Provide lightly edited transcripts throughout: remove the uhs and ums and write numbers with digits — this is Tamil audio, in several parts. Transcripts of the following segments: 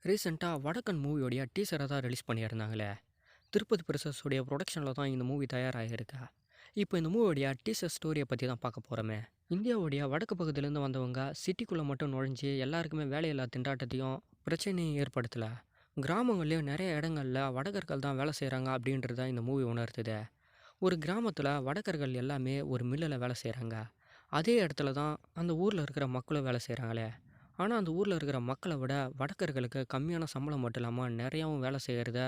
ரீசெண்டாக வடக்கன் மூவியோடைய டீசரை தான் ரிலீஸ் பண்ணியிருந்தாங்களே. திருப்பதி பிரசஸோடைய ப்ரொடக்ஷனில் தான் இந்த மூவி தயாராகியிருக்கா. இப்போ இந்த மூவியோடைய டீசர் ஸ்டோரியை பற்றி தான் பார்க்க போகிறோமே. இந்தியாவுடைய வடக்கு பகுதியிலேருந்து வந்தவங்க சிட்டிக்குள்ளே மட்டும் நுழைஞ்சு எல்லாருக்குமே வேலையில்லா திண்டாட்டத்தையும் பிரச்சனையும் ஏற்படுத்தலை. கிராமங்கள்லேயும் நிறைய இடங்கள்ல வடகர்கள் தான் வேலை செய்கிறாங்க அப்படின்றது தான் இந்த மூவி உணர்த்துது. ஒரு கிராமத்தில் வடகர்கள் எல்லாமே ஒரு மில்லில் வேலை செய்கிறாங்க. அதே இடத்துல தான் அந்த ஊரில் இருக்கிற மக்களும் வேலை செய்கிறாங்களே. ஆனால் அந்த ஊரில் இருக்கிற மக்களை விட வடக்கர்களுக்கு கம்மியான சம்பளம் மட்டும் இல்லாமல் நிறையாவும் வேலை செய்கிறத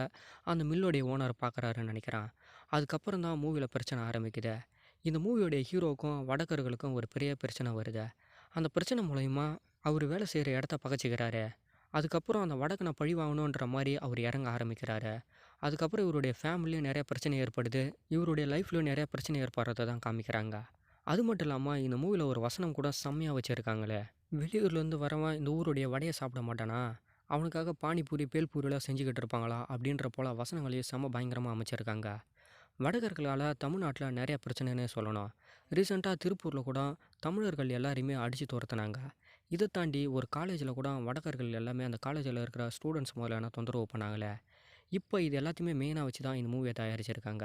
அந்த மில்லுடைய ஓனர் பார்க்குறாருன்னு நினைக்கிறேன். அதுக்கப்புறம் தான் மூவியில் பிரச்சனை ஆரம்பிக்குது. இந்த மூவியோடைய ஹீரோவுக்கும் வடக்கர்களுக்கும் ஒரு பெரிய பிரச்சனை வருது. அந்த பிரச்சனை மூலயமா அவர் வேலை செய்கிற இடத்த பகச்சிக்கிறாரு. அதுக்கப்புறம் அந்த வடக்கனை பழி வாங்கணுன்ற மாதிரி அவர் இறங்க ஆரம்பிக்கிறாரு. அதுக்கப்புறம் இவருடைய ஃபேமிலியும் நிறைய பிரச்சனை ஏற்படுது. இவருடைய லைஃப்லையும் நிறைய பிரச்சனை ஏற்படுறத தான் காமிக்கிறாங்க. அது மட்டும் இல்லாமல் இந்த மூவியில் ஒரு வசனம் கூட செம்மையாக வச்சுருக்காங்களே. வெளியூர்லேருந்து வரவன் இந்த ஊருடைய வடையை சாப்பிட மாட்டானா, அவனுக்காக பானிபூரி பேல்பூரிலாம் செஞ்சுக்கிட்டு இருப்பாங்களா அப்படின்ற போல வசனங்களையும் செம்ம பயங்கரமாக அமைச்சிருக்காங்க. வடகர்களால் தமிழ்நாட்டில் நிறைய பிரச்சனைன்னே சொல்லணும். ரீசெண்டாக திருப்பூரில் கூட தமிழர்கள் எல்லாரையுமே அடித்து துரத்துனாங்க. இதை தாண்டி ஒரு காலேஜில் கூட வடகர்கள் எல்லாமே அந்த காலேஜில் இருக்கிற ஸ்டூடெண்ட்ஸ் முதல்ல தொந்தரவு பண்ணாங்களே. இப்போ இது எல்லாத்தையுமே மெயினாக வச்சு தான் இந்த மூவியை தயாரிச்சிருக்காங்க.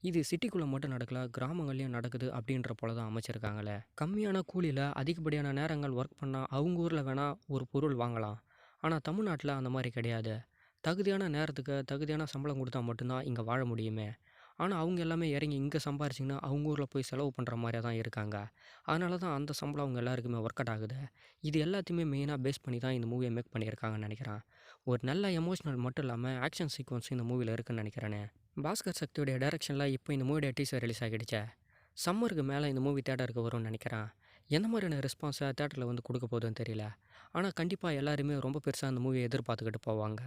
இது சிட்டிக்குள்ளே மட்டும் நடக்கல, கிராமங்கள்லேயும் நடக்குது அப்படின்ற போல தான் அமைச்சிருக்காங்களே. கம்மியான கூலியில் அதிகப்படியான நேரங்கள் ஒர்க் பண்ணால் அவங்க ஊரில் வேணால் ஒரு பொருள் வாங்கலாம். ஆனால் தமிழ்நாட்டில் அந்த மாதிரி கிடையாது. தகுதியான நேரத்துக்கு தகுதியான சம்பளம் கொடுத்தா மட்டும்தான் இங்கே வாழ முடியுமே. ஆனால் அவங்க எல்லாமே இறங்கி இங்கே சம்பாரிச்சிங்கன்னா அவங்க ஊரில் போய் செலவு பண்ணுற மாதிரியா தான் இருக்காங்க. அதனால தான் அந்த சம்பளம் அவங்க எல்லாருக்குமே ஒர்க் அவுட் ஆகுது. இது எல்லாத்தையுமே மெயினாக பேஸ் பண்ணி தான் இந்த மூவியை மேக் பண்ணியிருக்காங்கன்னு நினைக்கிறேன். ஒரு நல்ல எமோஷனல் மட்டும் இல்லாமல் ஆக்ஷன் சீக்வன்ஸ் இந்த மூவியில் இருக்குன்னு நினைக்கிறேனே. பாஸ்கர் சக்தியோடைய டைரக்ஷனில் இப்போ இந்த மூவியோட டீசர் ரிலீஸ் ஆகிடுச்சே. சம்மருக்கு மேலே இந்த மூவி தேட்டருக்கு வரும்னு நினைக்கிறேன். எந்த மாதிரியான ரெஸ்பான்ஸை தேட்டரில் வந்து கொடுக்க போகுதுன்னு தெரியல. ஆனால் கண்டிப்பாக எல்லாருமே ரொம்ப பெருசாக அந்த மூவியை எதிர்பார்த்துக்கிட்டு போவாங்க.